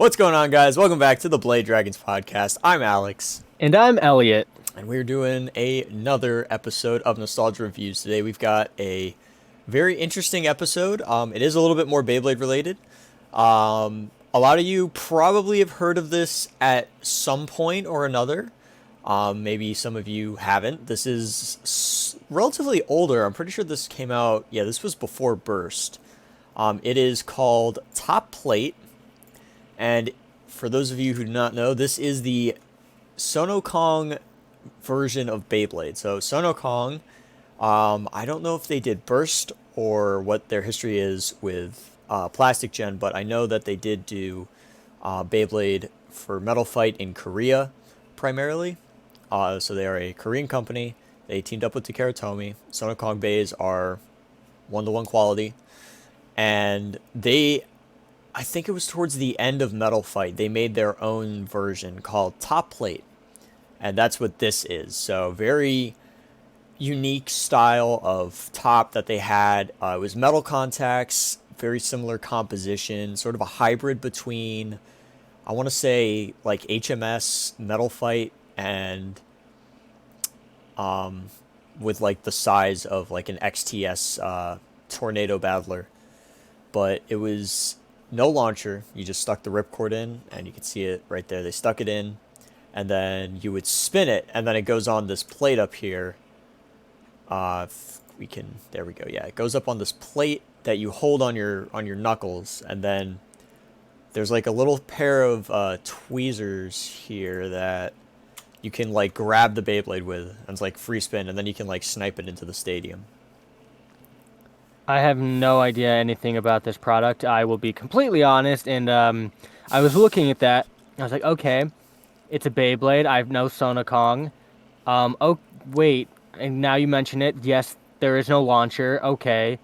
What's going on, guys? Welcome back to the Blade Dragons podcast. I'm Alex, And I'm Elliot. and we're doing another episode of Nostalgia Reviews. Today we've got a very interesting episode. It is a little bit more Beyblade related. A lot of you probably have heard of this at some point or another. Maybe some of you haven't. This is relatively older. I'm pretty sure this came out, yeah, this was before Burst. It is called Top Plate. And for those of you who do not know, this is the Sonokong version of Beyblade. So Sonokong, I don't know if they did Burst or what their history is with Plastic Gen, but I know that they did do Beyblade for Metal Fight in Korea primarily. So they are a Korean company. They teamed up with Takara Tomy. Sonokong Bays are one-to-one quality. And I think it was towards the end of Metal Fight, they made their own version called Top Plate. And that's what this is. So very unique style of top that they had. It was metal contacts, very similar composition, sort of a hybrid between, I want to say, like HMS Metal Fight and with like the size of like an XTS Tornado Battler. But it was no launcher. You just stuck the ripcord in, and you can see it right there. They stuck it in, and then you would spin it, and then it goes on this plate up here. There we go. Yeah, it goes up on this plate that you hold on your knuckles, and then there's like a little pair of tweezers here that you can like grab the Beyblade with, and it's like free spin, and then you can like snipe it into the stadium. I have no idea anything about this product. I will be completely honest. And I was looking at that. I was like, okay, it's a Beyblade. I know Sonokong. Oh, wait. And now you mention it. Yes, there is no launcher. Okay.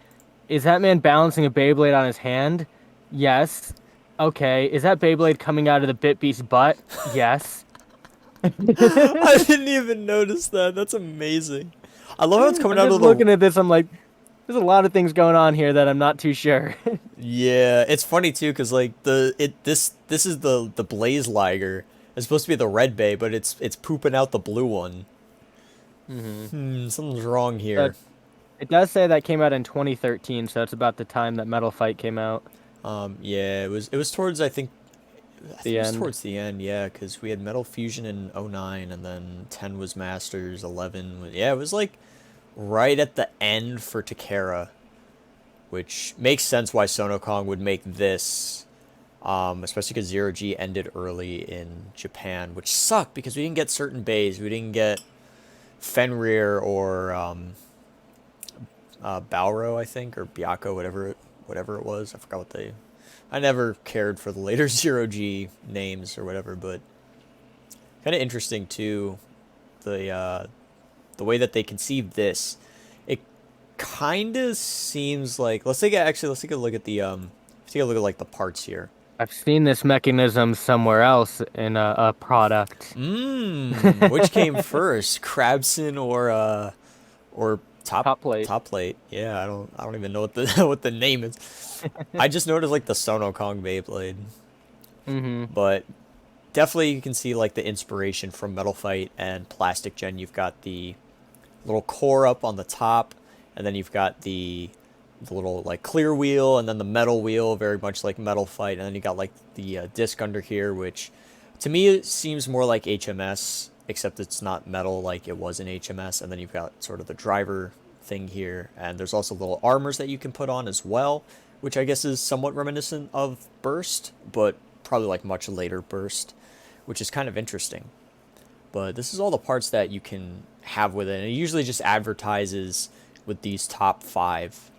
Is that man balancing a Beyblade on his hand? Yes. Okay. Is that Beyblade coming out of the Bit Beast's butt? Yes. I didn't even notice that. That's amazing. I love how it's coming I'm out just of the. looking at this. I'm like, there's a lot of things going on here that I'm not too sure. Yeah, it's funny too, cause like this is the Blaze Liger. It's supposed to be the red bay, but it's pooping out the blue one. Something's wrong here. But it does say that came out in 2013, so it's about the time that Metal Fight came out. Yeah, it was towards I think The it was end. towards the end, yeah, cause we had Metal Fusion in '09, and then 10 was Masters, 11 was, yeah, it was like right at the end for Takara, which makes sense why Sonokong would make this, especially because Zero G ended early in Japan, which sucked because we didn't get certain bays. We didn't get Fenrir or Balro, I think, or Byakko, whatever it was. I forgot what they. I never cared for the later Zero G names or whatever, but kind of interesting too. The way that they conceived this, it kind of seems like let's take a look at like the parts here. I've seen this mechanism somewhere else in a product. Which came first, Crabson or Top plate. top plate? Yeah, I don't even know what the what the name is. I just noticed like the Sonokong Beyblade, Mm-hmm. but definitely you can see like the inspiration from Metal Fight and Plastic Gen. You've got the little core up on the top, and then you've got the little like clear wheel, and then the metal wheel, very much like Metal Fight, and then you got like the disc under here, which to me it seems more like HMS, except it's not metal like it was in HMS. And then you've got sort of the driver thing here, and there's also little armors that you can put on as well, which I guess is somewhat reminiscent of Burst, but probably like much later Burst, which is kind of interesting. But this is all the parts that you can have with it. And it usually just advertises with these top five.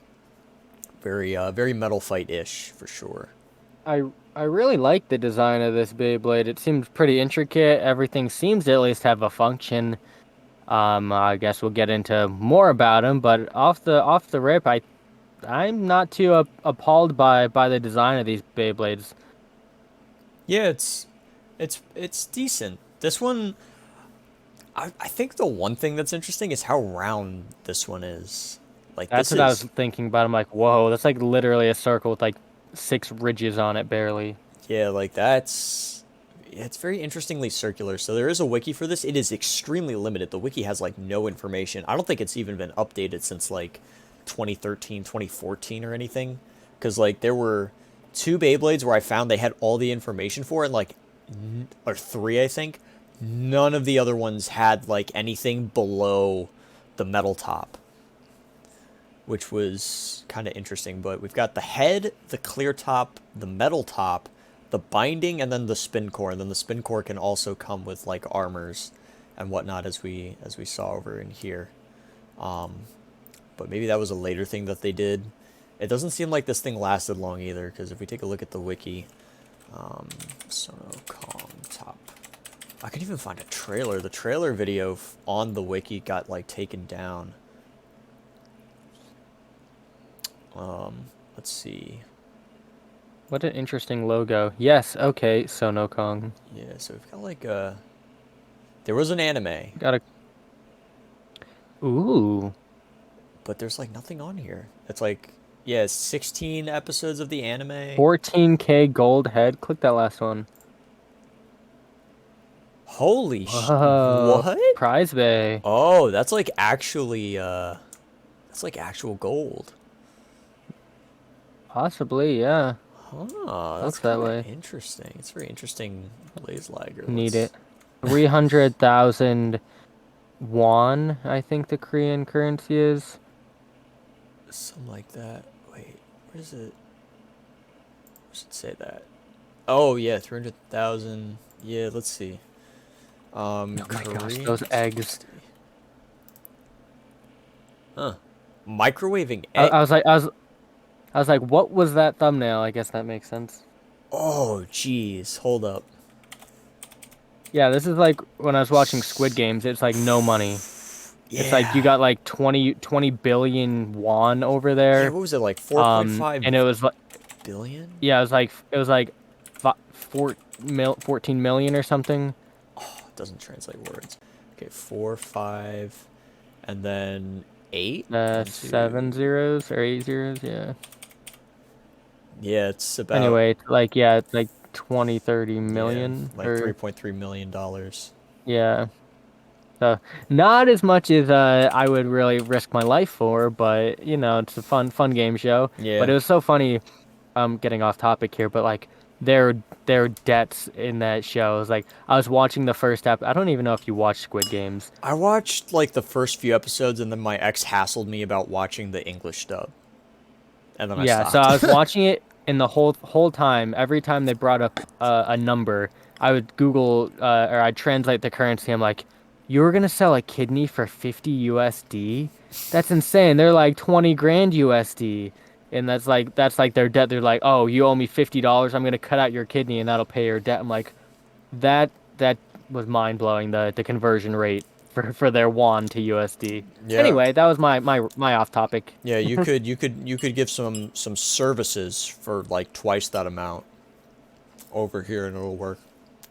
Very Metal Fight-ish for sure. I really like the design of this Beyblade. It seems pretty intricate. Everything seems to at least have a function. I guess we'll get into more about them, but off the rip, I'm not too appalled by the design of these Beyblades. Yeah, it's decent. This one, I think the one thing that's interesting is how round this one is. Like That's this what I was is thinking about. I'm like, whoa, that's like literally a circle with like six ridges on it, barely. Yeah, like that's yeah, it's very interestingly circular. So there is a wiki for this. It is extremely limited. The wiki has like no information. I don't think it's even been updated since like 2013, 2014 or anything. Cuz like there were two Beyblades where I found they had all the information for it and like or three I think. None of the other ones had like anything below the metal top, which was kind of interesting. But we've got the head, the clear top, the metal top, the binding, and then the spin core. And then the spin core can also come with like armors and whatnot, as we saw over in here. But maybe that was a later thing that they did. It doesn't seem like this thing lasted long either, because if we take a look at the wiki, Sonocom top. I could even find a trailer. The trailer video on the wiki got like taken down. Let's see. What an interesting logo. Yes, okay, Sonokong. Yeah, so we've got like a. There was an anime, Got a. Ooh. but there's like nothing on here. It's like, yeah, 16 episodes of the anime. 14K gold head. Click that last one. Holy Whoa. what? Prize Bay. Oh, that's like actually that's like actual gold. Possibly, yeah. Huh, that's Looks that kind of way. interesting. It's very interesting blaze lager. Need Let's it. 300,000 won, I think the Korean currency is. something like that. Wait, where is it? Where does it say that? Oh yeah, 300,000. Yeah, let's see. Oh my gosh, Korean those eggs. 60. Huh. Microwaving I, egg. I was like, I was, I was like, what was that thumbnail? I guess that makes sense. Oh, jeez. Hold up. Yeah, this is like when I was watching Squid Games. It's like no money. It's like you Yeah. got like 20 billion won over Yeah, there. what was it like 4.5 And it was like, billion? yeah, it was like 14 million or something. Oh, it doesn't translate words. Okay, 4, 5, and then 8 7 into. zeros or 8 zeros, yeah. Yeah, it's about. Anyway, like yeah, it's like 20, 30 Yeah, million like or 3.3 million dollars. yeah. So not as much as I would really risk my life for, but you know, it's a fun game show. But Yeah. it was so funny. Getting off topic here, but like their their debts in that show. It was like I was watching the first ep. I don't even know if you watched Squid Games. I watched like the first few episodes and then my ex hassled me about watching the English dub. And then I Yeah, so stopped. I was watching it, and the whole time, every time they brought up a number, I would Google or I'd translate the currency. I'm like, you were gonna sell a kidney for 50 USD? That's insane. They're like 20 grand USD, and that's like their debt. They're like, oh, you owe me $50. I'm gonna cut out your kidney, and that'll pay your debt. I'm like, that was mind blowing. The conversion rate for their won to USD. Yeah. Anyway, that was my off topic. Yeah, you could give some services for like twice that amount over here and it'll work.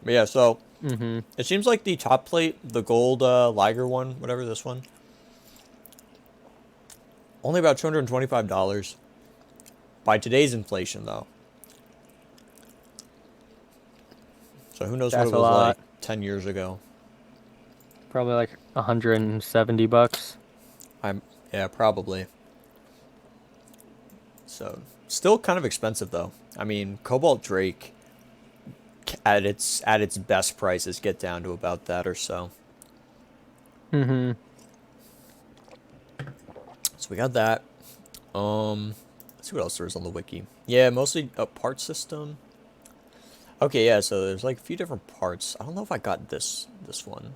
But yeah, so Mm-hmm. it seems like the top plate, the gold lager one, whatever this one, only about $225 by today's inflation though. So who knows what That's it a was like lot. 10 years ago. Probably like $170. I'm yeah, probably. So still kind of expensive though. I mean, Cobalt Drake at its best prices get down to about that or so. Mm-hmm. So we got that. Let's see what else there is on the wiki. Yeah, mostly a part system. Okay, yeah, so there's like a few different parts. I don't know if I got this one.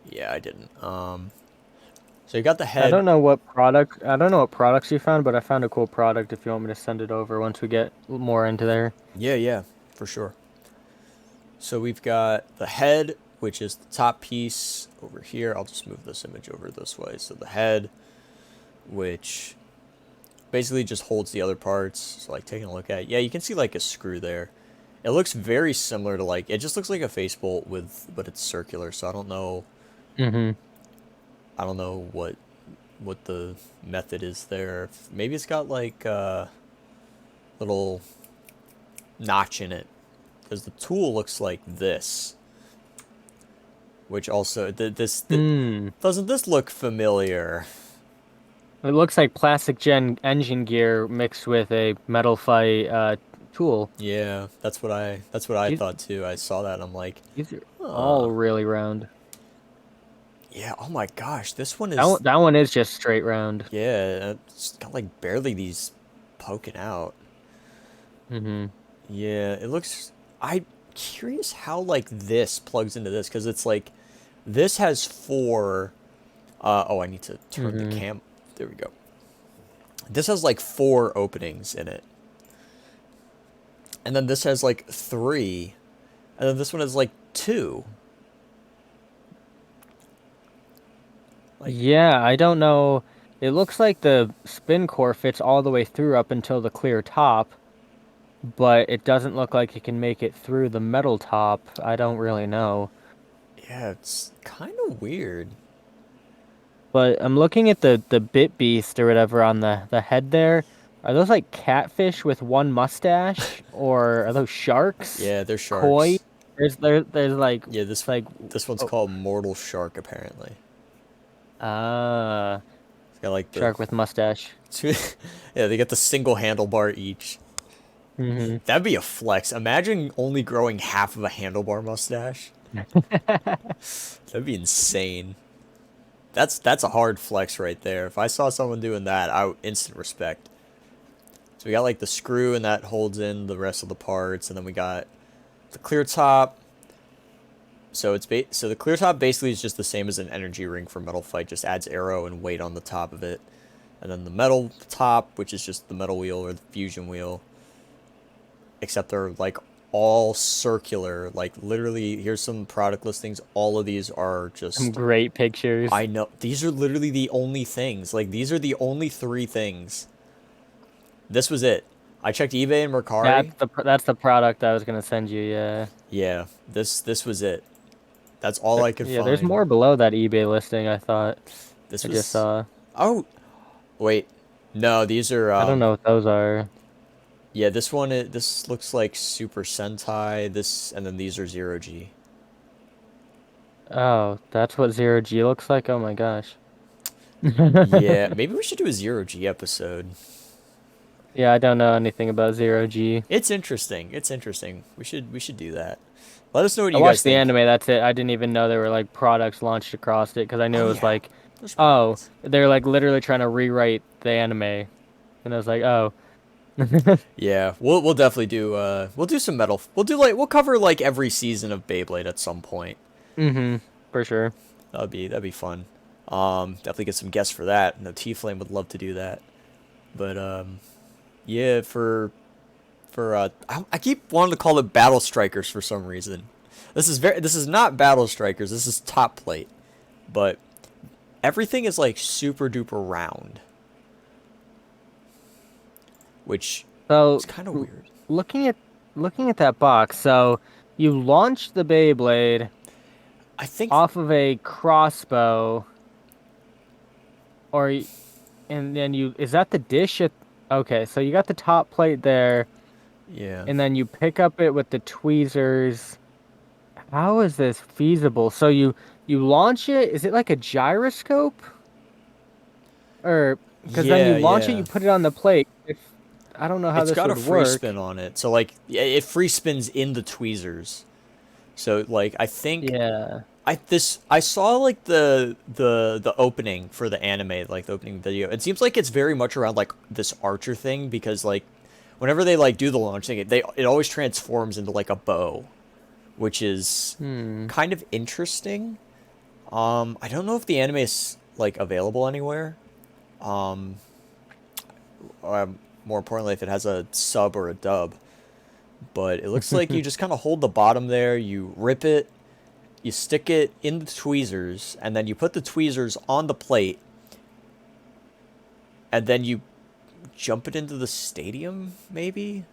Yeah, I didn't. So you got the I head. don't know what product. I don't know what products you found, but I found a cool product. If you want me to send it over once we get more into there. Yeah, yeah, for sure. So we've got the head, which is the top piece over here. I'll just move this image over this way. So the head, which basically just holds the other parts. So like taking a look at it. Yeah, you can see like a screw there. It looks very similar to like, it just looks like a face bolt but it's circular. So Mm-hmm. I don't know what the method is there. Maybe it's got like little notch in it because the tool looks like this, which also Hmm. doesn't this look familiar? It looks like plastic gen engine gear mixed with a metal fight tool. Yeah, that's what I These thought too. I saw that and I'm like, these are huh. all really round. Yeah, oh my gosh, this one That is one, that one is just straight round. yeah, it's got like barely these poking out. Mm-hmm. Yeah, it looks I'm curious how like this plugs into this because it's like this has four oh, I need to turn the Mm-hmm. cam. There we go. This has like four openings in it. And then this has like three. And then this one has like two. Like, Yeah, I don't know. It looks like the spin core fits all the way through up until the clear top, but it doesn't look like it can make it through the metal top. I don't really know. yeah, it's kind of weird. But I'm looking at the bit beast or whatever on the head there. Are those like catfish with one mustache, or are those sharks? Yeah, they're Koi? sharks. There's like Yeah, it's like this one's oh called Mortal Shark apparently. ah It's got like the shark with mustache. two, yeah, they get the single handlebar each. Hmm. That'd be a flex. Imagine only growing half of a handlebar mustache. That'd be insane. That's a hard flex right there. If I saw someone doing that, I would instant respect. So we got like the screw and that holds in the rest of the parts, and then we got the clear top. So so the clear top basically is just the same as an energy ring for Metal Fight, just adds arrow and weight on the top of it. And then the metal top, which is just the metal wheel or the fusion wheel, except they're like all circular. Like literally, here's some product listings. All of these are Some just great pictures. I know these are literally the only things. Like these are the only three things. This was it. I checked eBay and Mercari. That's the product I was gonna send you. Yeah. Yeah, this was it. That's all I could Yeah, there's find. more below that eBay listing, I thought. This I just was saw. oh wait, no, these are I don't know what those are. yeah, this one this looks like Super Sentai. This and then these are Zero G. Oh, that's what zero G looks like? Oh my gosh. Yeah, maybe we should do a Zero G episode. Yeah, I don't know anything about zero G. It's interesting. It's interesting. We should do that. Let us know what I you guys watched the think. anime, that's it. I didn't even know there were like products launched across it because I knew Oh it was yeah, like, there's oh, products. they're like literally trying to rewrite the anime. And I was like, oh. Yeah, we'll definitely do we'll do some metal. We'll cover like every season of Beyblade at some point. Mm-hmm, for sure. That'd be fun. Definitely get some guests for that. No, T Flame would love to do that. But yeah, for I keep wanting to call it Battle Strikers for some reason. This is not Battle Strikers. This is Top Plate. But everything is like super duper round, which So is kind of weird. looking at looking at that box, so you launch the Beyblade I think off of a crossbow, or and then you is that the dish at okay, so you got the top plate there, yeah. and then you pick up it with the tweezers. How is this feasible? So you launch it, is it like a gyroscope? Or because then you Yeah, launch it, you yeah. put it on the plate. If I don't know how It's this got a would free work. spin on it. So like yeah, it free spins in the tweezers. So like I think Yeah. I saw like the opening for the anime, like the opening video. It seems like it's very much around like this Archer thing because like whenever they like do the launch thing, it always transforms into like a bow, which is Hmm. kind of interesting. I don't know if the anime is like available anywhere. Um, more importantly, if it has a sub or a dub. But it looks like you just kind of hold the bottom there, you rip it, you stick it in the tweezers, and then you put the tweezers on the plate, and then you jump it into the stadium, maybe?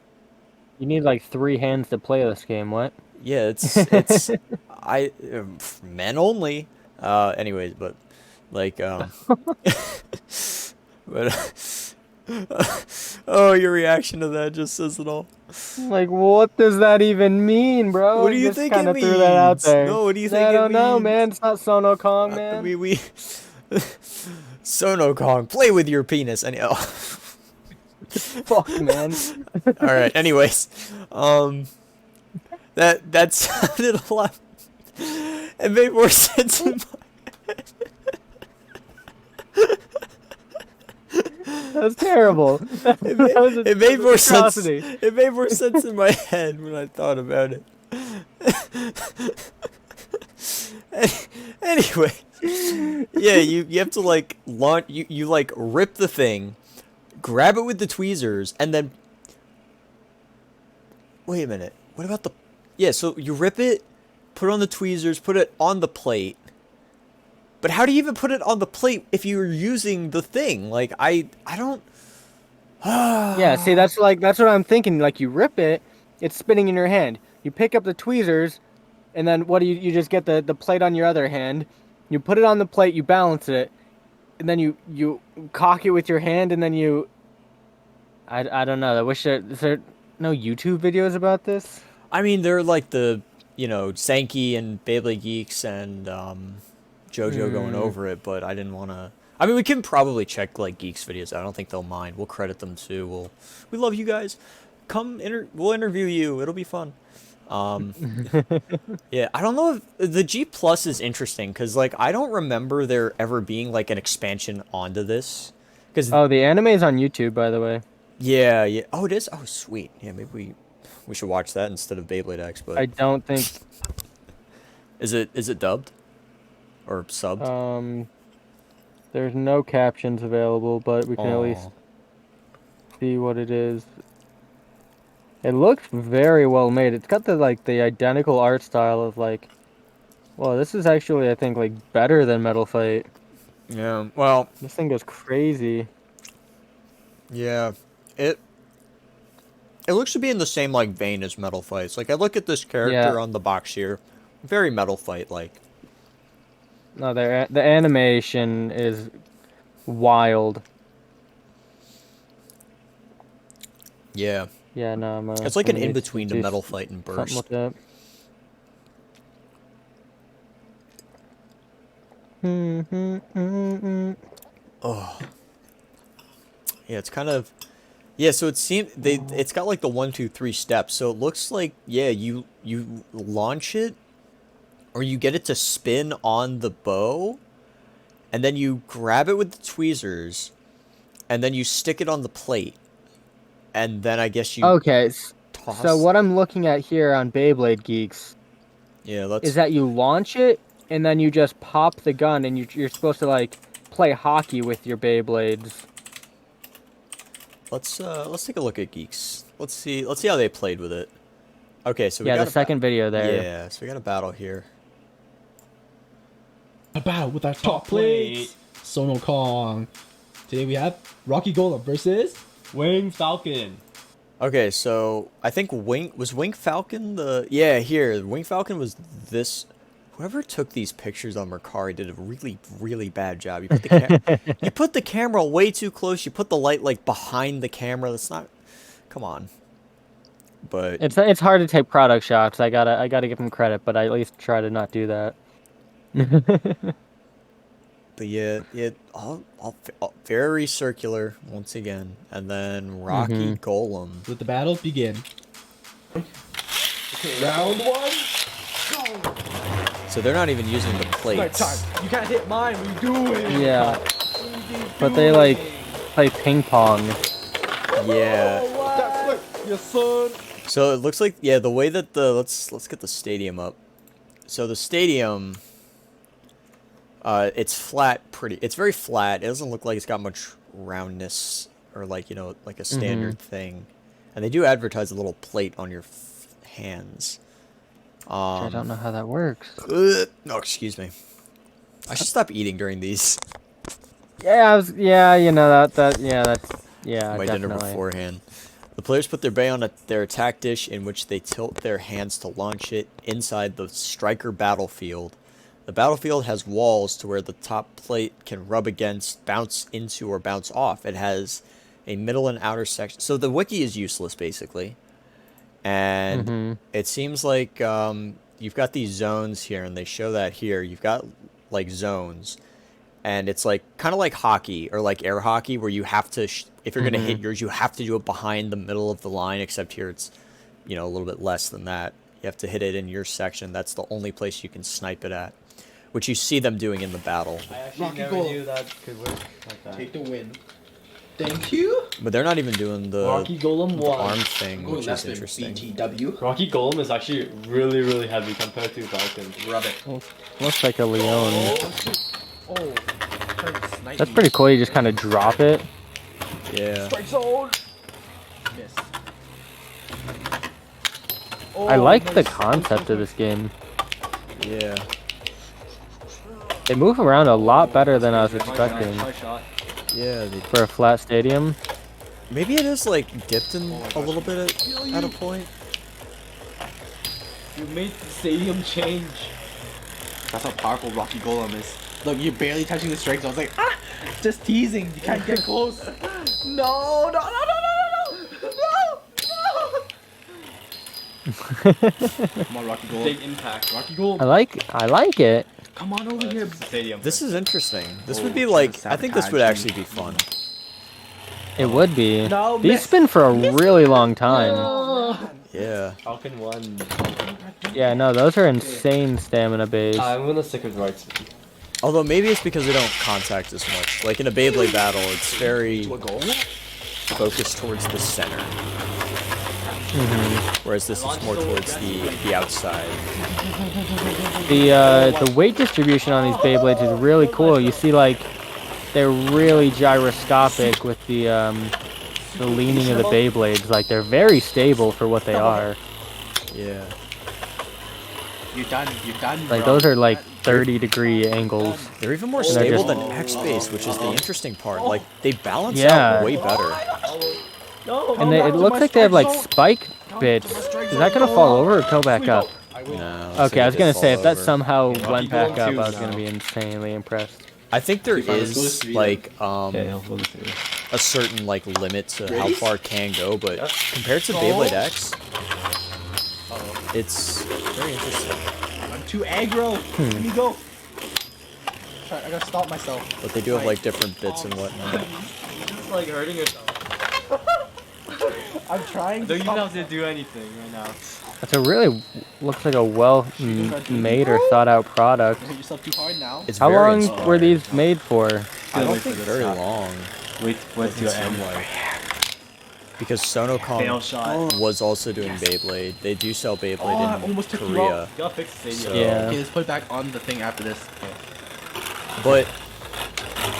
You need like three hands to play this game. What? Yeah, it's I men only. Anyways, but like but Oh, your reaction to that just says it all. Like, what does that even mean, What bro? do you Just think kind it of threw that out means? there. No, what do you think I it don't know, means? man. It's not Sono Kong, man. We Sono Kong, play with your penis. Fuck, man. All right. Anyways, that sounded a lot. It made more sense in That's terrible. That was it made more sense. atrocity. It made more sense in my head when I thought about it. Anyway, yeah, you have to like launch. You like rip the thing, grab it with the tweezers, and then wait a minute. What about the? Yeah, so you rip it, put it on the tweezers, put it on the plate. But how do you even put it on the plate if you're using the thing? Like I don't. Yeah, see, that's what I'm thinking. Like, you rip it, it's spinning in your hand. You pick up the tweezers, and then what do you just get the plate on your other hand. You put it on the plate, you balance it, and then you cock it with your hand, and then you. I don't know. I wish is there no YouTube videos about this? I mean, they're like the Sankey and Beyblade Geeks and JoJo going Hmm. over it, but I didn't want to. I mean, we can probably check like Geeks videos. I don't think they'll mind. We'll credit them too. We love you guys. We'll interview you. It'll be fun. Um, yeah, I don't know if the G Plus is interesting because like I don't remember there ever being like an expansion onto this. Because Oh, the anime is on YouTube, by the way. yeah, yeah. Oh, it is. Oh, sweet. Yeah, maybe we should watch that instead of Beyblade X. But I don't think is it dubbed or subbed? um there's no captions available, but we can at least Oh, see what it is. It looks very well made. It's got the identical art style of like, well, this is actually I think like better than Metal Fight. yeah. Well, This thing goes crazy. yeah. It it looks to be in the same like vein as Metal Fights. Like I look at this Yeah. character on the box here, very Metal Fight like. No, the animation is wild. Yeah, Yeah, no, it's like let an me in between to do Metal Fight and something with Burst. that. Oh, yeah. It's kind of yeah. So it seemed it's got like the 1, 2, 3 steps. So it looks like yeah, you launch it or you get it to spin on the bow, and then you grab it with the tweezers, and then you stick it on the plate, and then I guess you Okay, so toss. what I'm looking at here on Beyblade Geeks Yeah, is let's that you launch it and then you just pop the gun and you're supposed to like play hockey with your Beyblades. let's take a look at Geeks. Let's see how they played with it. Okay, so we Yeah, got the second video there. yeah, so we got a battle here. About with our top plates, Sono Kong. Today we have Rocky Golem versus Wing Falcon. Okay, so I think Wing Falcon the yeah here Wing Falcon was this. Whoever took these pictures on Mercari did a really bad job. You put the camera way too close. You put the light like behind the camera. That's not. Come on. But It's hard to take product shots. I gotta give him credit, but I at least try to not do that. yeah, all very circular once again, and then Rocky Golem. let the battle begin. Round one. So they're not even using the Night plates. time. You can't hit mine. What are you doing? Yeah, but they like play ping pong. Yeah. That's right, yes, son. So it looks like yeah, the way that let's get the stadium up. So the stadium it's flat it's very flat. It doesn't look like it's got much roundness or like, like a standard thing. And they do advertise a little plate on your hands. I don't know how that works. No, excuse me. I should stop eating during these. Yeah, yeah, that's yeah, My dinner definitely. beforehand. The players put their bay on their attack dish, in which they tilt their hands to launch it inside the striker battlefield. The battlefield has walls to where the top plate can rub against, bounce into, or bounce off. It has a middle and outer section. So the wiki is useless basically, and it seems like you've got these zones here, and they show that here. You've got like zones, and it's like kind of like hockey or like air hockey, where you have to if you're gonna hit yours, you have to do it behind the middle of the line. Except here it's a little bit less than that. You have to hit it in your section. That's the only place you can snipe it at, which you see them doing in the battle. I actually Rocky never goal. knew that could work like that. Take the win. Thank you. But they're not even doing the Rocky Golem arm 1. thing, Going which is left in interesting. BTW. Rocky Golem is actually really, really heavy compared to Falcon. Rub it. Looks like a Leon. Oh. That's pretty cool. You just kind of drop it. Yeah. Strike zone. Miss. I like the concept of this game. Yeah. They move around a lot better than I was expecting Shot. Yeah. for a flat stadium. Maybe it is like dipped in a little bit at a point. You made the stadium change. That's how powerful Rocky Golem is. Look, you're barely touching the strike zone. I was like, just teasing. You can't get close. No, no, no, no, no, no, no, no. Come on, Rocky Golem. Big impact. Rocky Golem. I like it. Come on over here. Stadium. This is interesting. This would Oh, be like, trying I to think this would sabotage actually be fun. It would be. No, These miss. spin for a really long time. Yeah. Falcon 1. Yeah, no, those are insane stamina base. I'm gonna stick with right speed. Although maybe it's because they don't contact as much. Like in a Beyblade battle, it's very To a goal? focused towards the center. Whereas this is more towards the outside. The weight distribution on these Beyblades is really cool. You see, like, they're really gyroscopic with the leaning of the Beyblades. Like, they're very stable for what they are. Yeah. You're done. You're done. Like, bro. those are like 30-degree angles. They're even more they're stable just- than X-Base, which is the interesting part. Like, they balance Yeah. out way better. And it looks like they have like spike bits. Is that gonna fall over or go back up? No, Okay, I was gonna say if that some. somehow Rocky went back Golem up, I 2 was now. gonna be insanely impressed. I think there Let's go to is three, like Okay, I'll go through. a certain like limit to how Ready? far it can go, but Yep. compared to Beyblade X, it's very interesting. I'm too aggro. Let me go. Sorry, I gotta stop myself. But they do have like different bits and whatnot. Just like hurting yourself. I'm trying Don't to even stop have to do anything right now. That's a really looks like a well made or thought out product. Don't hit yourself too hard now. It's How very long inspiring. were these made for? I don't Wait for think the very shot. long. Wait to your end. Because Fail Sonocom shot. was also doing Beyblade. They do sell Beyblade Oh, I in almost took you Korea. out. You gotta fix the stadium. So- Yeah. Okay, let's put it back on the thing after this. But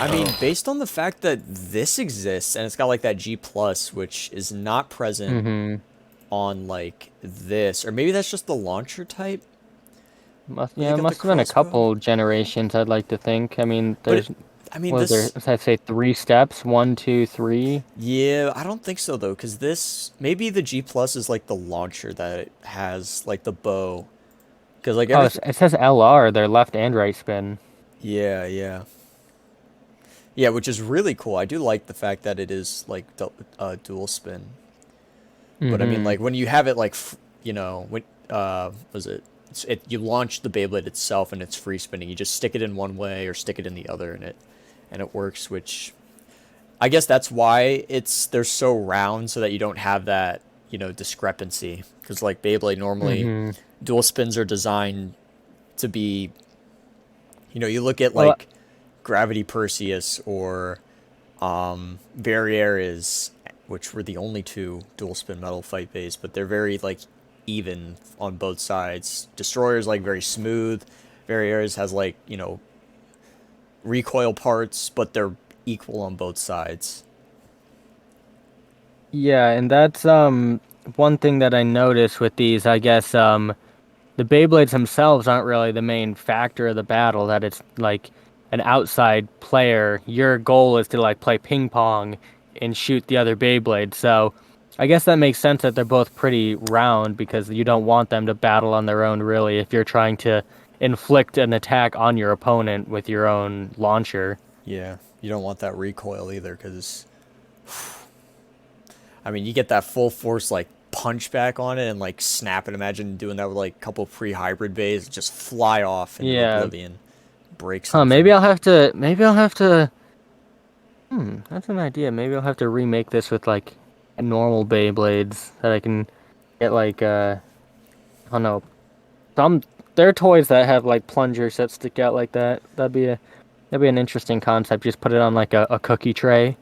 I mean, based on the fact that this exists and it's got like that G plus, which is not present on like this, or maybe that's just the launcher type. Must, They yeah, got it the must have been a crossbow. couple generations. I'd like to think. I mean, But there's I mean, what is this. there? I'd say 3 steps. 1, 2, 3. Yeah, I don't think so though, because this maybe the G plus is like the launcher that it has like the bow, because like Oh, everything. it says LR. Their left and right spin. Yeah, yeah. Yeah, which is really cool. I do like the fact that it is like dual spin. But I mean, like when you have it like when was it? You launch the Beyblade itself and it's free spinning. You just stick it in one way or stick it in the other, and it works. Which I guess that's why they're so round, so that you don't have that discrepancy. Because like Beyblade normally, dual spins are designed to be. You look at Well, like Gravity Perseus or Barrieres, which were the only two dual spin metal fight bays, but they're very like even on both sides. Destroyer's like very smooth. Barrieres has like recoil parts, but they're equal on both sides. Yeah, and that's one thing that I noticed with these. I guess the Beyblades themselves aren't really the main factor of the battle. That it's like an outside player. Your goal is to like play ping pong and shoot the other Beyblade. So I guess that makes sense that they're both pretty round, because you don't want them to battle on their own really if you're trying to inflict an attack on your opponent with your own launcher. Yeah, you don't want that recoil either, because I mean, you get that full force like punch back on it and like snap it. Imagine doing that with like a couple pre-hybrid bays, just fly off into Yeah. oblivion, break Huh, something. maybe I'll have to. Maybe I'll have to. That's an idea. Maybe I'll have to remake this with like normal Beyblades that I can get like I don't know. Some there are toys that have like plungers that stick out like that. That'd be an interesting concept. Just put it on like a cookie tray,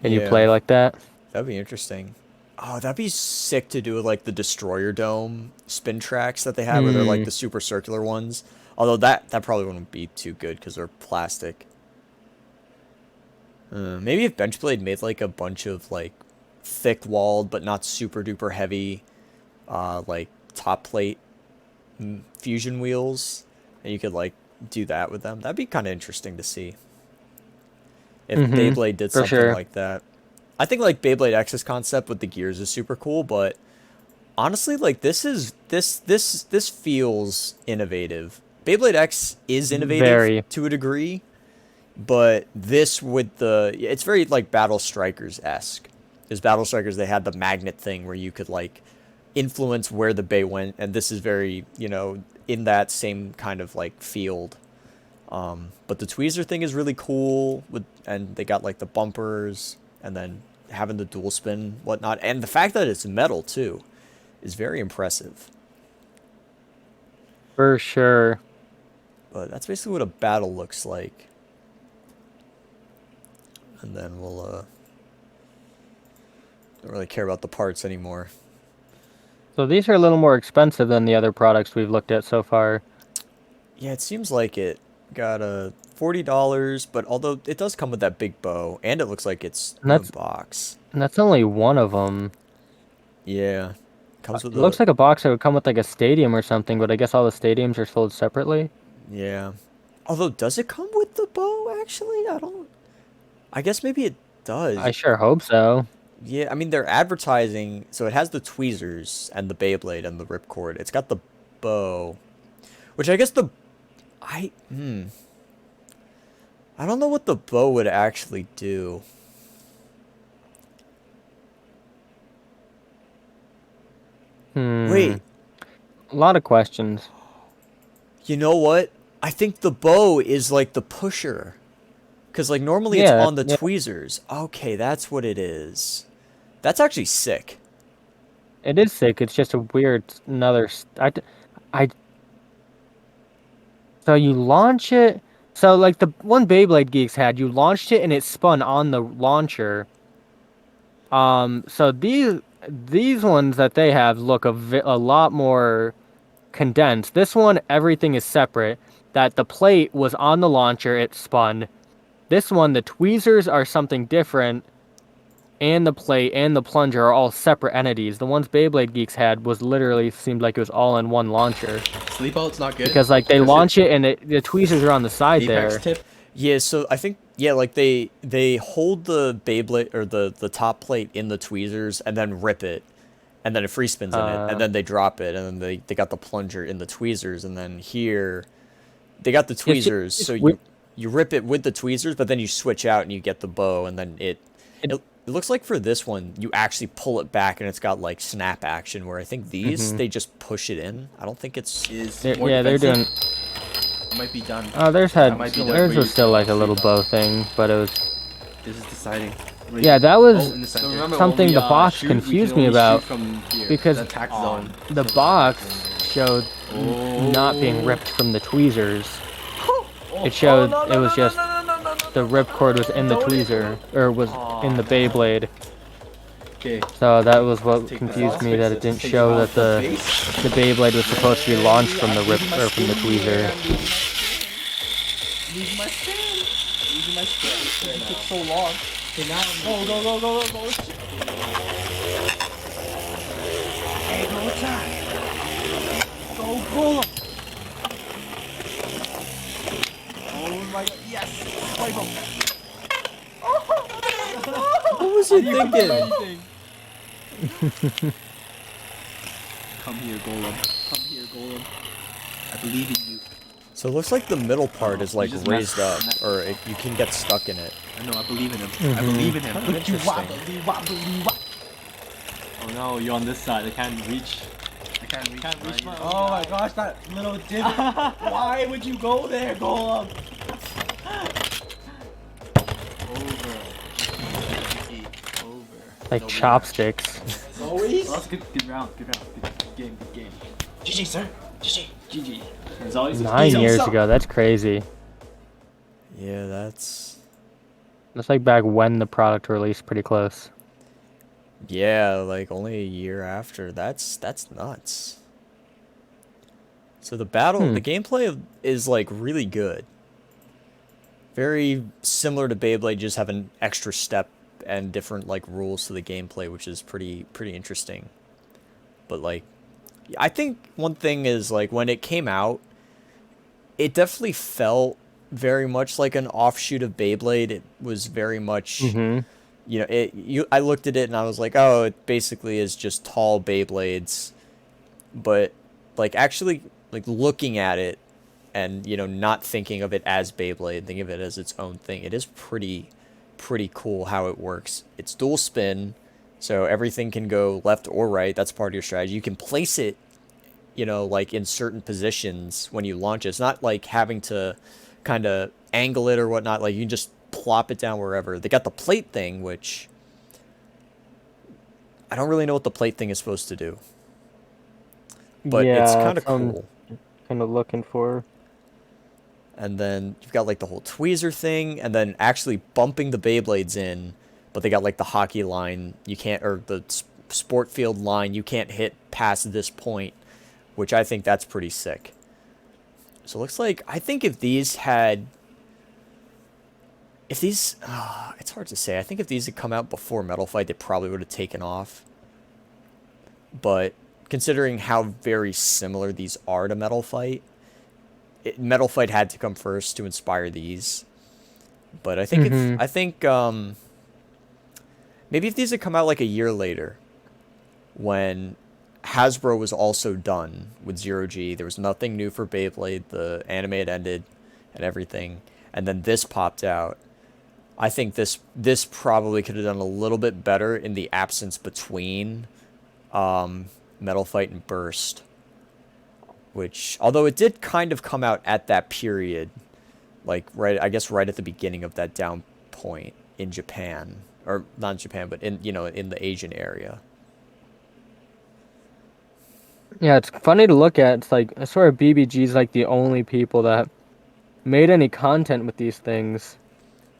and you Yeah. play like that. That'd be interesting. Oh, that'd be sick to do with like the Destroyer Dome spin tracks that they have, where they're like the super circular ones. Although that probably wouldn't be too good because they're plastic. Maybe if Benchblade made like a bunch of like thick walled but not super duper heavy, like top plate fusion wheels, and you could like do that with them. That'd be kind of interesting to see. If Beyblade did for something sure. like that. I think like Beyblade X's concept with the gears is super cool, but honestly, like this feels innovative. Beyblade X is innovative Very. to a degree, but this with it's very like Battle Strikers-esque. Because Battle Strikers, they had the magnet thing where you could like influence where the bay went, and this is very, in that same kind of like field. But the tweezer thing is really cool and they got like the bumpers and then having the dual spin, whatnot, and the fact that it's metal too is very impressive. For sure. But that's basically what a battle looks like. And then we'll don't really care about the parts anymore. So these are a little more expensive than the other products we've looked at so far. Yeah, it seems like it. Got $40, but although it does come with that big bow, and it looks like it's in a box. And that's only one of them. Yeah, comes with It looks like a box that would come with like a stadium or something, but I guess all the stadiums are sold separately. Yeah. Although, does it come with the bow, actually? I guess maybe it does. I sure hope so. Yeah, I mean, they're advertising, so it has the tweezers and the Beyblade and the ripcord. It's got the bow, which I guess I don't know what the bow would actually do. Wait. A lot of questions. You know what? I think the bow is like the pusher. Because like normally it's on the tweezers. Okay, that's what it is. That's actually sick. It is sick. It's just a weird So you launch it. So like the one Beyblade Geeks had, you launched it and it spun on the launcher. So these ones that they have look a lot more condensed. This one, everything is separate. That the plate was on the launcher, it spun. This one, the tweezers are something different, and the plate and the plunger are all separate entities. The ones Beyblade Geeks had was literally seemed like it was all in one launcher. Sleep out's not good. Because like they launch it and the tweezers are on the side Apex there. tip. Yeah, so I think like they hold the Beyblade or the top plate in the tweezers and then rip it, and then it free spins in it, and then they drop it, and then they got the plunger in the tweezers, and then here they got the tweezers, so you rip it with the tweezers, but then you switch out and you get the bow, and then it looks like for this one you actually pull it back and it's got like snap action, where I think these they just push it in. I don't think it's They're doing. Might be done. Oh, theirs might be done theirs for was you. still like a little bow thing, but it was. This is deciding. Yeah, that was in the center. something the box confused me about, because the attack zone. the box showed not being ripped from the tweezers. It showed it was just the ripcord was in the tweezer, or was in the Beyblade. Okay. So that was what confused me, that it didn't show that the Beyblade was supposed to be launched from the from the tweezer. Losing my stand. Losing my stand. It took so long. Okay, now go. Hey, go attack. Go pull him. Oh my, yes. Swipe him. what was he thinking? Come here, Golem. Come here, Golem. I believe in you. So it looks like the middle part is like you just raised up, messed- or you can get stuck in it. I know, I believe in him. I believe in him. Kind of interesting. Oh no, you're on this side. I can't reach. I can't reach, my own Oh my guy. gosh, that little divot. Why would you go there, Golem? Over. Over. Like No, chopsticks. As always. That's good round. Good game. GG, sir. GG. GG. As always. 9 He's years up. ago. That's crazy. Yeah, that's That's like back when the product released, pretty close. yeah, like only a year after. That's nuts. So the gameplay is like really good. Very similar to Beyblade, just have an extra step and different like rules to the gameplay, which is pretty interesting. But like, I think one thing is like when it came out, it definitely felt very much like an offshoot of Beyblade. It was very much, Mm-hmm. you know, I looked at it and I was like, oh, it basically is just tall Beyblades. But like actually like looking at it and, you know, not thinking of it as Beyblade, thinking of it as its own thing, it is pretty cool how it works. It's dual spin, so everything can go left or right. That's part of your strategy. You can place it, you know, like in certain positions when you launch it. It's not like having to kind of angle it or whatnot. Like you can just plop it down wherever. They got the plate thing, which I don't really know what the plate thing is supposed to do, but it's kind of cool. Kind of looking for. And then you've got like the whole tweezer thing, and then actually bumping the Beyblades in, but they got like the hockey line you can't, or the sport field line you can't hit past this point, which I think that's pretty sick. So it looks like, I think if these, it's hard to say. I think if these had come out before Metal Fight, they probably would have taken off. But considering how very similar these are to Metal Fight, Metal Fight had to come first to inspire these. But I think maybe if these had come out like a year later, when Hasbro was also done with Zero G, there was nothing new for Beyblade, the anime had ended and everything, and then this popped out. I think this probably could have done a little bit better in the absence between Metal Fight and Burst. Which, although it did kind of come out at that period, like right at the beginning of that down point in Japan, or not in Japan, but in the Asian area. Yeah, it's funny to look at. It's like I swear BBG's like the only people that made any content with these things.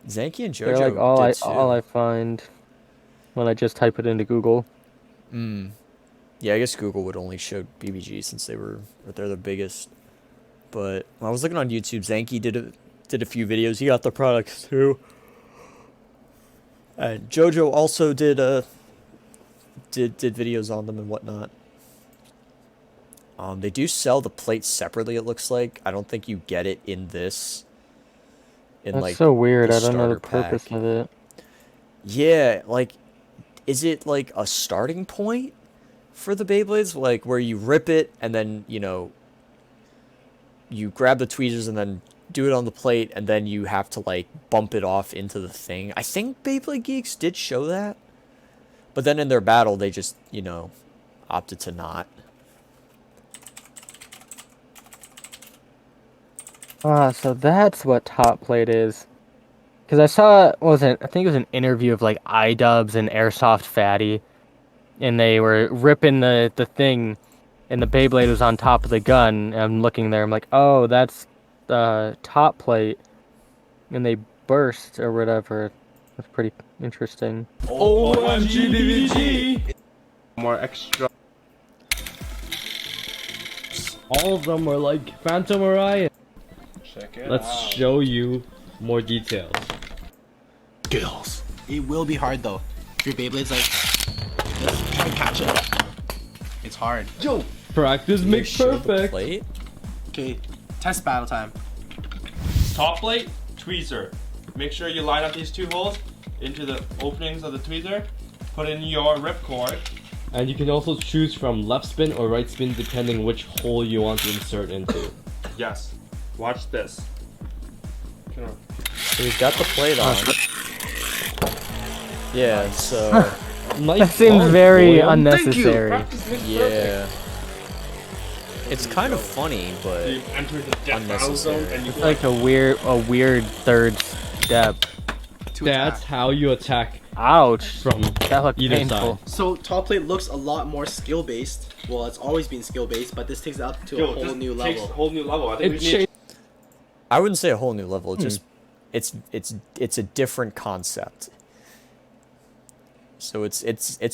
Zanki and They're JoJo like did too. all I find when I just type it into Google. Yeah, I guess Google would only show BBG since they're the biggest. But when I was looking on YouTube, Zanki did a few videos. He got the products too. And JoJo also did videos on them and whatnot. They do sell the plates separately, it looks like. I don't think you get it in this. That's so weird. the I don't know the starter purpose pack. of it. Yeah, like, is it like a starting point for the Beyblades? Like, where you rip it and then, you grab the tweezers and then do it on the plate and then you have to, like, bump it off into the thing. I think Beyblade Geeks did show that. But then in their battle, they just, opted to not. So that's what top plate is. Because I saw, I think it was an interview of like iDubbbz and Airsoft Fatty, and they were ripping the thing, and the Beyblade was on top of the gun. And I'm looking there, I'm like, oh, that's the top plate, and they burst or whatever. That's pretty interesting. OMG BBG! More extra. All of them are like Phantom Orion. Check it Let's show you more details. Skills. It will be hard though. If your Beyblade's like, let's try and catch it. It's hard. Yo! Practice makes Show the perfect. plate. Okay, test battle time. Top plate, tweezer. Make sure you line up these two holes into the openings of the tweezer. Put in your ripcord. And you can also choose from left spin or right spin depending which hole you want to insert into. Yes. Watch this. So we've got the plate on. Yeah, so Nice That seems ball, very William. unnecessary. Practice makes Yeah. It's kind of funny, So but you enter the death battle zone unnecessary. and you It's go like a weird third step. to That's attack. how you attack Ouch. from That looked either painful. side. So top plate looks a lot more skill based. Well, it's always been skill based, but this takes it up to a Yo, whole this new takes a level. whole new level. I think It we need. changed. I wouldn't say a whole new level. Just it's a different concept. So it's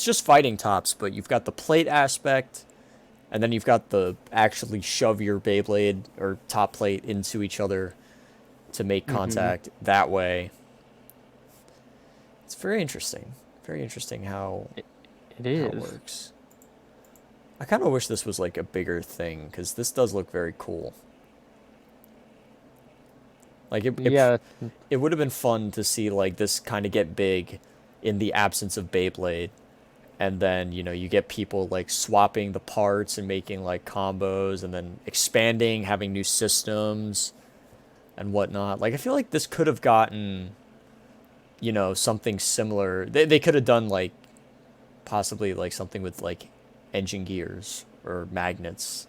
just fighting tops, but you've got the plate aspect, and then you've got the actually shove your Beyblade or top plate into each other to make contact that way. It's very interesting. Very interesting how It how it is. works. I kind of wish this was like a bigger thing because this does look very cool. Like Yeah. it would have been fun to see like this kind of get big in the absence of Beyblade. And then, you know, you get people like swapping the parts and making like combos and then expanding, having new systems and whatnot. Like I feel like this could have gotten, you know, something similar. They could have done like possibly like something with like engine gears or magnets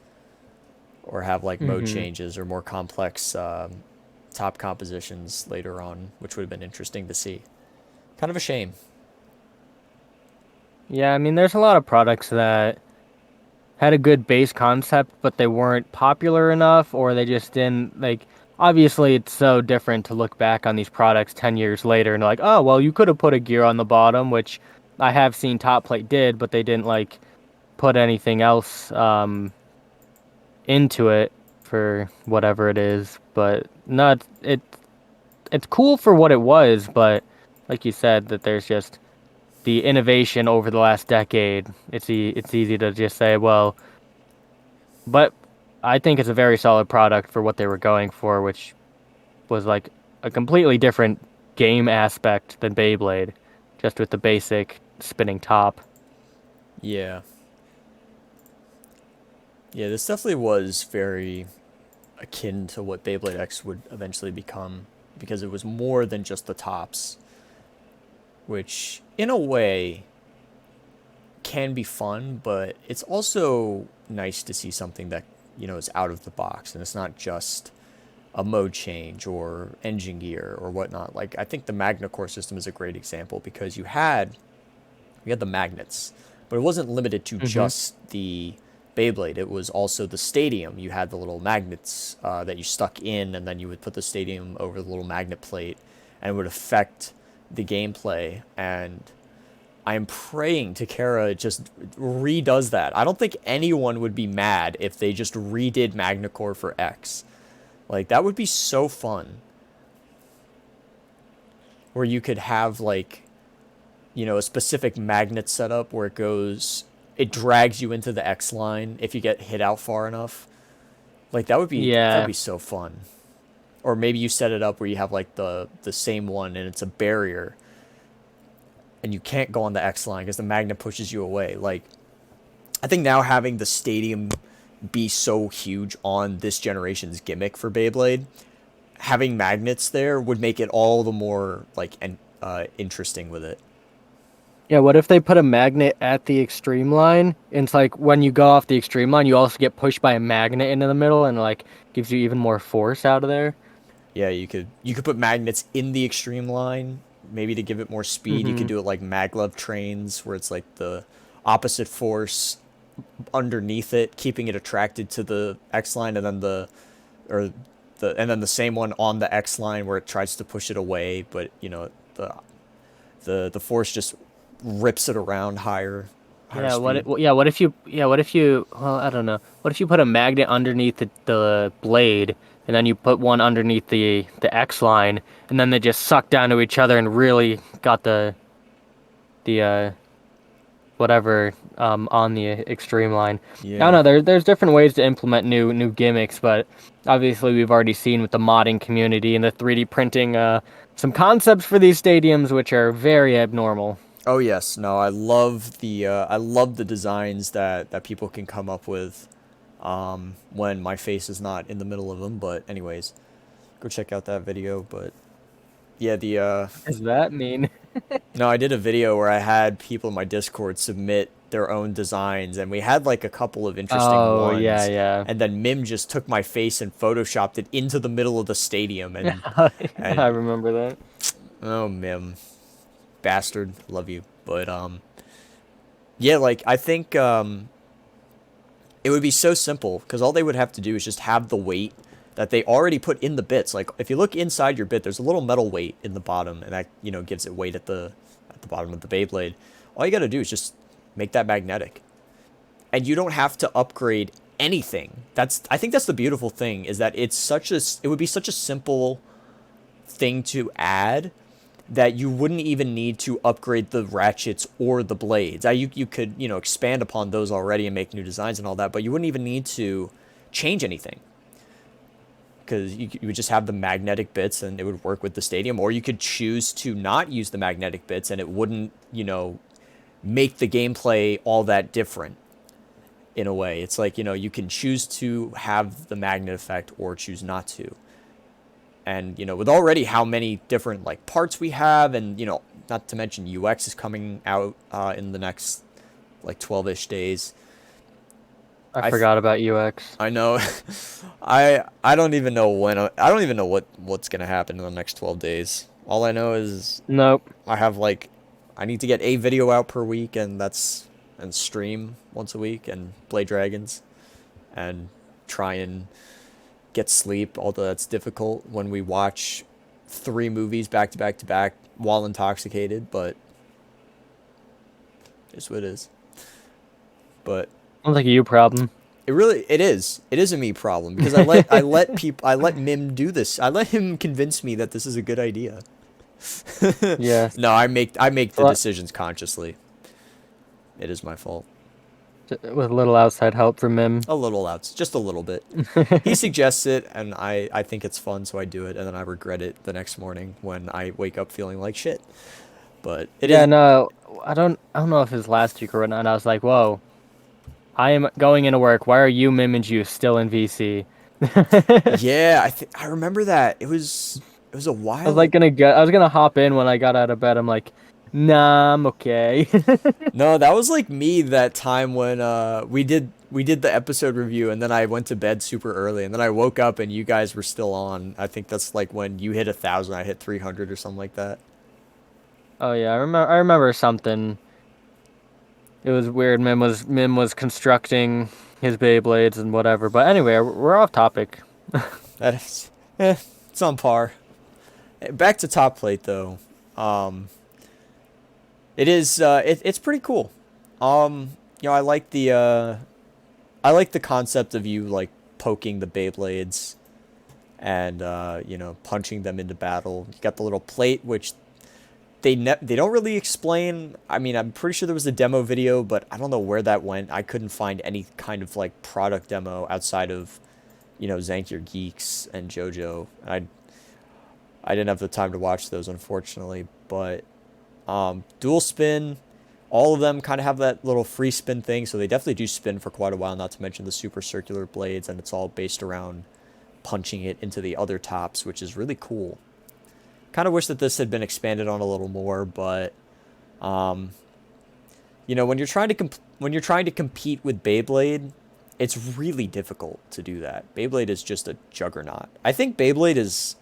or have like mode changes or more complex top compositions later on, which would have been interesting to see. Kind of a shame. Yeah, I mean, there's a lot of products that had a good base concept, but they weren't popular enough, or they just didn't, like, obviously it's so different to look back on these products 10 years later and like, oh, well, you could have put a gear on the bottom, which I have seen Top Plate did, but they didn't, like, put anything else into it for whatever it is. But no, it's cool for what it was, but like you said, that there's just the innovation over the last decade. It's easy to just say, well, but I think it's a very solid product for what they were going for, which was like a completely different game aspect than Beyblade, just with the basic spinning top. Yeah. Yeah, this definitely was very akin to what Beyblade X would eventually become because it was more than just the tops, which in a way can be fun, but it's also nice to see something that, you know, is out of the box and it's not just a mode change or engine gear or whatnot. Like I think the Magna Core system is a great example because you had the magnets, but it wasn't limited to just the Beyblade. It was also the stadium. You had the little magnets that you stuck in, and then you would put the stadium over the little magnet plate, and it would affect the gameplay. And I'm praying Takara just redoes that. I don't think anyone would be mad if they just redid Magna Core for X. Like, that would be so fun. Where you could have, like, you know, a specific magnet setup where it drags you into the X line if you get hit out far enough. Like, that'd Yeah. be so fun. Or maybe you set it up where you have, like, the same one and it's a barrier. And you can't go on the X line because the magnet pushes you away. Like, I think now having the stadium be so huge on this generation's gimmick for Beyblade, having magnets there would make it all the more, like, interesting with it. Yeah, what if they put a magnet at the extreme line? And it's like when you go off the extreme line, you also get pushed by a magnet into the middle and like gives you even more force out of there. Yeah, you could put magnets in the extreme line, maybe to give it more speed. You could do it like maglev trains, where it's like the opposite force underneath it, keeping it attracted to the X line, and then the same one on the X line where it tries to push it away, but you know the force just rips it around higher Yeah, speed. what if you, well, I don't know. What if you put a magnet underneath the blade and then you put one underneath the X line and then they just suck down to each other and really got the whatever on the extreme line. I Yeah. don't know, there's different ways to implement new gimmicks, but obviously we've already seen with the modding community and the 3D printing some concepts for these stadiums which are very abnormal. Oh yes, no, I love the designs that people can come up with when my face is not in the middle of them. But anyways, go check out that video. But yeah, What does that mean? No, I did a video where I had people in my Discord submit their own designs, and we had like a couple of interesting Oh, yeah, ones. yeah. And then Mim just took my face and photoshopped it into the middle of the stadium, I and remember that. oh Mim, bastard, love you. But yeah, like I think it would be so simple because all they would have to do is just have the weight that they already put in the bits. Like if you look inside your bit, there's a little metal weight in the bottom, and that gives it weight at the bottom of the Beyblade. All you got to do is just make that magnetic, and you don't have to upgrade anything. I think that's the beautiful thing, is that it would be such a simple thing to add that you wouldn't even need to upgrade the ratchets or the blades. You could expand upon those already and make new designs and all that, but you wouldn't even need to change anything, because you would just have the magnetic bits and it would work with the stadium. Or you could choose to not use the magnetic bits and it wouldn't make the gameplay all that different. In a way, it's like you can choose to have the magnet effect or choose not to. And with already how many different like parts we have, and not to mention UX is coming out in the next like 12-ish days. I forgot about UX. I know. I don't even know when. I don't even know what's gonna happen in the next 12 days. All I know is Nope. I need to get a video out per week, and stream once a week, and play Dragons, and try and get sleep, although that's difficult when we watch 3 movies back to back to back while intoxicated, but it's what it is. But Sounds like a you problem. it is a me problem, because I let Mim do this. I let him convince me that this is a good idea. Yes. No, I make the Well, decisions consciously. It is my fault. with a little outside help from him. A little just a little bit. He suggests it, and I think it's fun, so I do it, and then I regret it the next morning when I wake up feeling like shit. But it is. Yeah, no, I don't know if it's last week or whatnot. And I was like, whoa, I am going into work. Why are you, Mim, and you still in VC? Yeah, I remember that. It was a while. I was gonna hop in when I got out of bed. I'm like, nah, I'm okay. No, that was like me that time when we did the episode review, and then I went to bed super early, and then I woke up and you guys were still on. I think that's like when you hit 1,000, I hit 300 or something like that. Oh yeah, I remember something. It was weird. Mim was constructing his Beyblades and whatever. But anyway, we're off topic. That is, it's on par. Back to Top Plate though. It is it's pretty cool. I like the concept of you like poking the Beyblades and punching them into battle. You got the little plate, which they don't really explain. I mean, I'm pretty sure there was a demo video, but I don't know where that went. I couldn't find any kind of like product demo outside of Zankier Geeks and JoJo. I didn't have the time to watch those, unfortunately, but dual spin, all of them kind of have that little free spin thing, so they definitely do spin for quite a while, not to mention the super circular blades, and it's all based around punching it into the other tops, which is really cool. Kind of wish that this had been expanded on a little more, but when you're trying to compete with Beyblade, it's really difficult to do that. Beyblade is just a juggernaut. I think Beyblade is,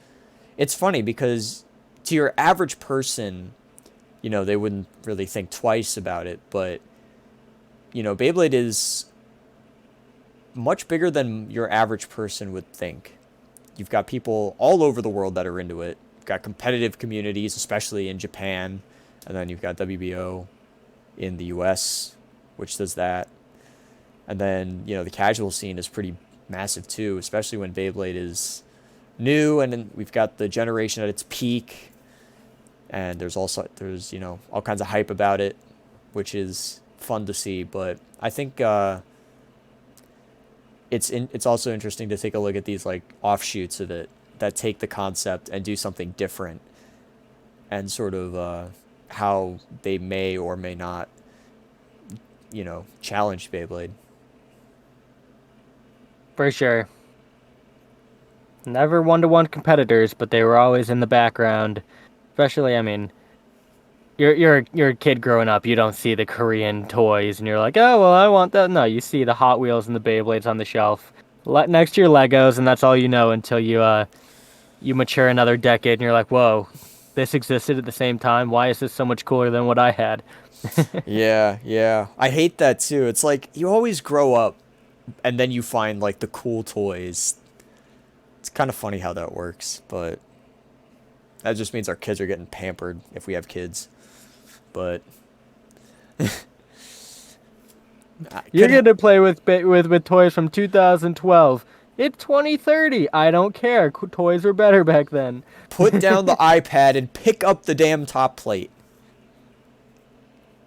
it's funny because to your average person, they wouldn't really think twice about it, but Beyblade is much bigger than your average person would think. You've got people all over the world that are into it. You've got competitive communities, especially in Japan, and then you've got WBO in the US, which does that. And then, the casual scene is pretty massive too, especially when Beyblade is new, and then we've got the generation at its peak, and there's all kinds of hype about it, which is fun to see. But I think it's also interesting to take a look at these like offshoots of it that take the concept and do something different, and sort of how they may or may not challenge Beyblade. For sure. Never one-to-one competitors, but they were always in the background. Especially, I mean, you're a kid growing up. You don't see the Korean toys, and you're like, oh well, I want that. No, you see the Hot Wheels and the Beyblades on the shelf, next to your Legos, and that's all you know until you mature another decade, and you're like, whoa, this existed at the same time. Why is this so much cooler than what I had? Yeah, yeah. I hate that too. It's like you always grow up and then you find like the cool toys. It's kind of funny how that works, but that just means our kids are getting pampered if we have kids. But You're could- gonna play with toys from 2012. It's 2030. I don't care. Toys were better back then. put down the iPad and pick up the damn top plate.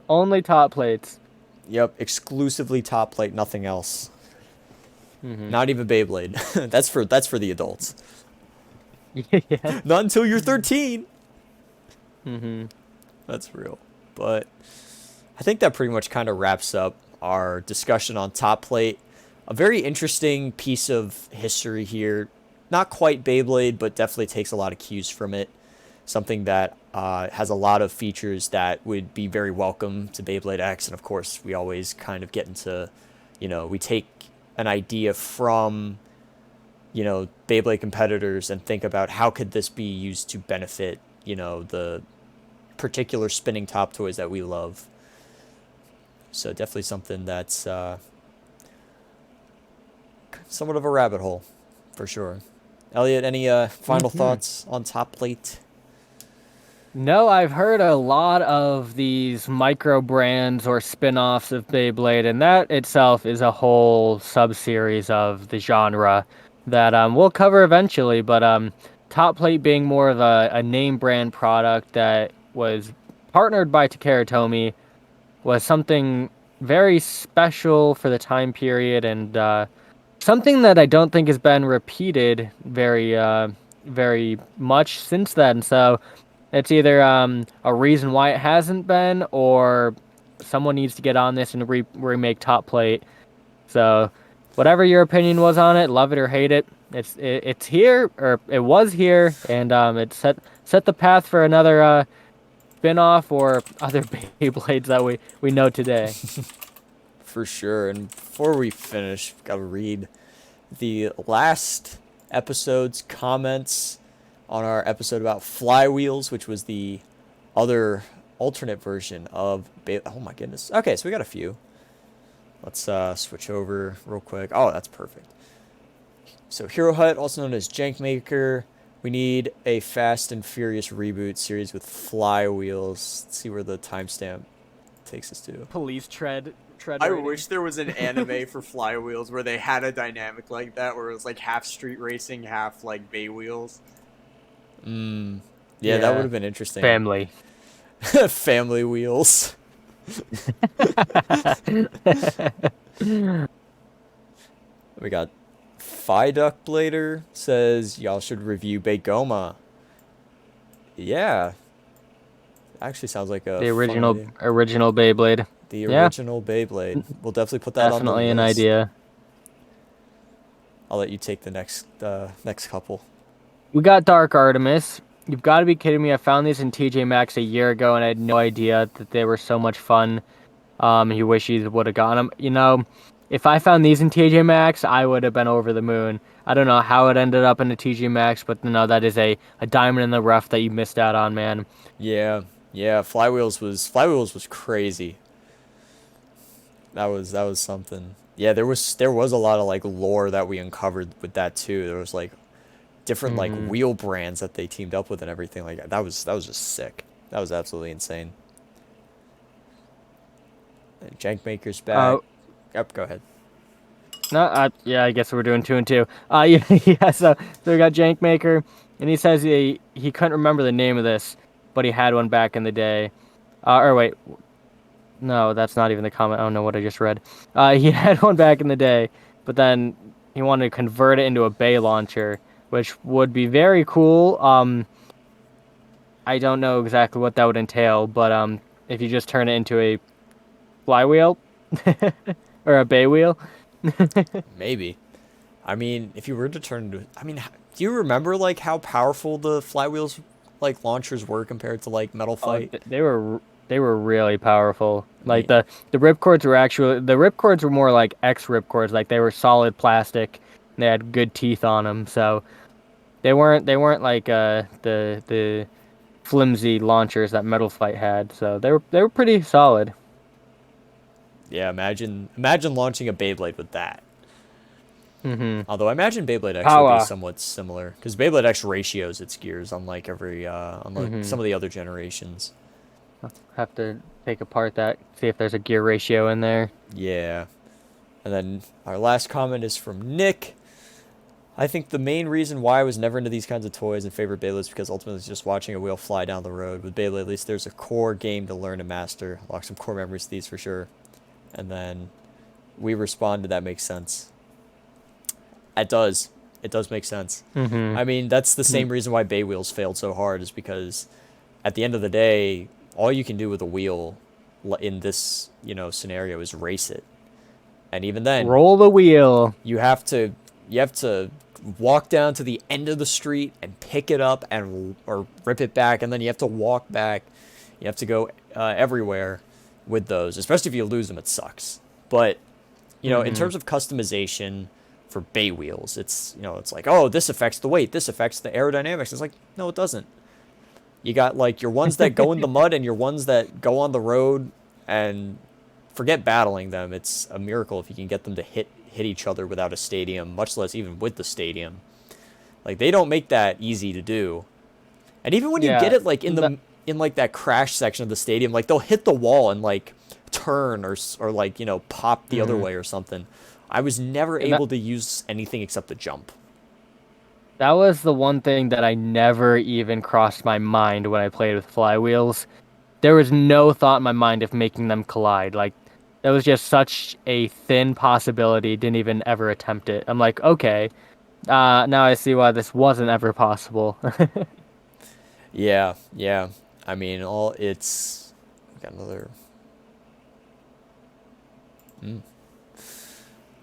Only top plates. Yep, exclusively top plate, nothing else. Not even Beyblade. that's for the adults. Yeah. Not until you're 13. Mm-hmm. That's real. But I think that pretty much kind of wraps up our discussion on top plate. A very interesting piece of history here. Not quite Beyblade, but definitely takes a lot of cues from it. Something that has a lot of features that would be very welcome to Beyblade X. And of course, we always kind of get into, we take an idea from, Beyblade competitors and think about how could this be used to benefit, the particular spinning top toys that we love. So definitely something that's somewhat of a rabbit hole, for sure. Elliot, any final thoughts on top plate? No, I've heard a lot of these micro brands or spin-offs of Beyblade, and that itself is a whole sub-series of the genre that we'll cover eventually. But Top Plate being more of a name brand product that was partnered by Takara Tomy was something very special for the time period, and something that I don't think has been repeated very much since then. So it's either a reason why it hasn't been, or someone needs to get on this and remake Top Plate. So, whatever your opinion was on it, love it or hate it, it's here, or it was here, and it set the path for another spin-off or other Beyblades that we know today. For sure. And before we finish, gotta read the last episode's comments on our episode about flywheels, which was the other alternate version of oh my goodness. Okay, so we got a few. Let's switch over real quick. Oh, that's perfect. So Hero Hut, also known as Jank Maker. We need a Fast and Furious reboot series with flywheels. Let's see where the timestamp takes us to. Police tread. I wish there was an anime for flywheels where they had a dynamic like that, where it was like half street racing, half like bay wheels. Yeah, that would have been interesting. Family. Family wheels. We got Fiduck Blader says y'all should review Begoma. Yeah. Actually sounds like a The fun idea. original Beyblade. The original Beyblade. We'll definitely put that Definitely on the an list. idea. I'll let you take the next couple. We got Dark Artemis. You've got to be kidding me. I found these in TJ Maxx a year ago, and I had no idea that they were so much fun. You wish you would have gotten them. If I found these in TJ Maxx, I would have been over the moon. I don't know how it ended up in the TJ Maxx, but no, that is a diamond in the rough that you missed out on, man. Yeah. Flywheels was crazy. That was something. Yeah, there was a lot of like lore that we uncovered with that too. There was like different like wheel brands that they teamed up with and everything like that. That was just sick. That was absolutely insane. And Jank Maker's back. Yep, go ahead. No, yeah, I guess we're doing 2 and 2. Yeah. So we got Jank Maker, and he says he couldn't remember the name of this, but he had one back in the day. Or wait, no, that's not even the comment. I don't know what I just read. He had one back in the day, but then he wanted to convert it into a bay launcher, which would be very cool. I don't know exactly what that would entail, but if you just turn it into a flywheel or a bay wheel. Maybe. I mean, if you were to turn into, do you remember like how powerful the flywheels like launchers were compared to like Metal Fight? They were really powerful. Like Yeah. the ripcords were more like X ripcords. Like they were solid plastic. They had good teeth on them. So they weren't like the flimsy launchers that Metal Fight had. So they were pretty solid. Yeah, imagine launching a Beyblade with that. Mm-hmm. Although I imagine Beyblade X would be Power. somewhat similar, because Beyblade X ratios its gears unlike Mm-hmm. some of the other generations. Have to take apart that, see if there's a gear ratio in there. Yeah. And then our last comment is from Nick. I think the main reason why I was never into these kinds of toys and favorite Beyblades is because ultimately it's just watching a wheel fly down the road. With Beyblade, at least there's a core game to learn and master. Lock some core memories to these for sure. And then we responded, that makes sense. It does. It does make sense. Mm-hmm. I mean, that's the same reason why Bay Wheels failed so hard, is because at the end of the day, all you can do with a wheel in this, scenario is race it. And even then, Roll the wheel. you have to walk down to the end of the street and pick it up or rip it back, and then you have to walk back. You have to go everywhere with those, especially if you lose them. It sucks. But in terms of customization for Bay Wheels, it's like, oh, this affects the weight, this affects the aerodynamics. It's like, no, it doesn't. You got like your ones that go in the mud and your ones that go on the road, and forget battling them. It's a miracle if you can get them to hit each other without a stadium, much less even with the stadium. Like, they don't make that easy to do. And even when you get it like in like that crash section of the stadium, like they'll hit the wall and like turn or like, pop the other way or something. I was never able to use anything except the jump. That was the one thing that I never even crossed my mind when I played with flywheels. There was no thought in my mind of making them collide. Like, that was just such a thin possibility. Didn't even ever attempt it. I'm like, okay, now I see why this wasn't ever possible. Yeah. I mean, we got another.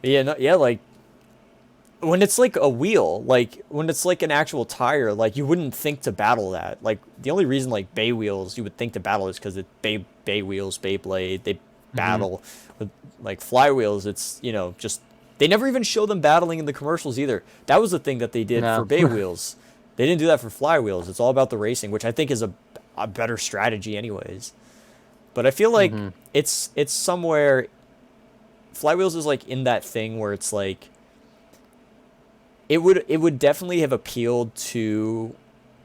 Yeah, like when it's like a wheel, like when it's like an actual tire, like you wouldn't think to battle that. Like the only reason like Bay Wheels you would think to battle is because it's Bay Wheels, Beyblade, they battle. With like flywheels, it's just they never even show them battling in the commercials either. That was the thing that they did for Bay Wheels. They didn't do that for flywheels. It's all about the racing, which I think is a better strategy anyways. But I feel like it's somewhere. Flywheels is like in that thing where it's like it would definitely have appealed to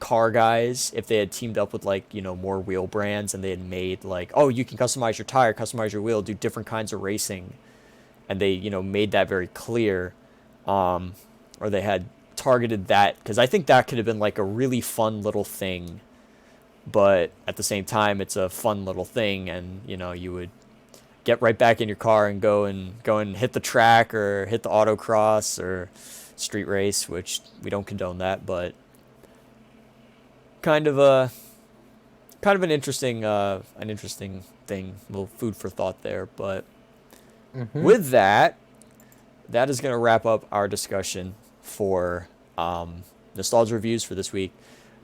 car guys if they had teamed up with like more wheel brands, and they had made like, oh, you can customize your tire, customize your wheel, do different kinds of racing, and they made that very clear, or they had targeted that, because I think that could have been like a really fun little thing. But at the same time, it's a fun little thing, and you would get right back in your car and go and hit the track or hit the autocross or street race, which we don't condone that, but kind of an interesting thing, little food for thought there. But with that is going to wrap up our discussion for nostalgia reviews for this week.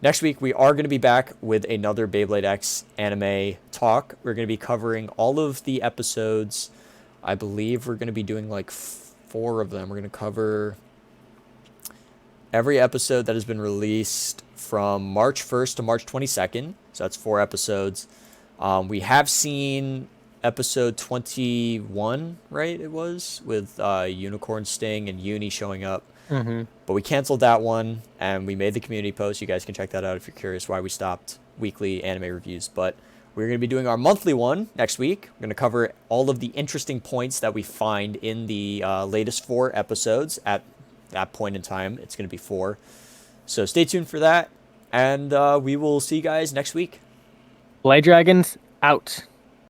Next week, we are going to be back with another Beyblade X anime talk. We're going to be covering all of the episodes. I believe we're going to be doing like 4 of them. We're going to cover every episode that has been released from March 1st to March 22nd. So that's 4 episodes. We have seen episode 21, right? It was with Unicorn Sting and Uni showing up. But we canceled that one, and we made the community post. You guys can check that out if you're curious why we stopped weekly anime reviews. But we're going to be doing our monthly one next week. We're going to cover all of the interesting points that we find in the latest 4 episodes. At that point in time, it's going to be 4. So stay tuned for that, and we will see you guys next week. Blade Dragons, out.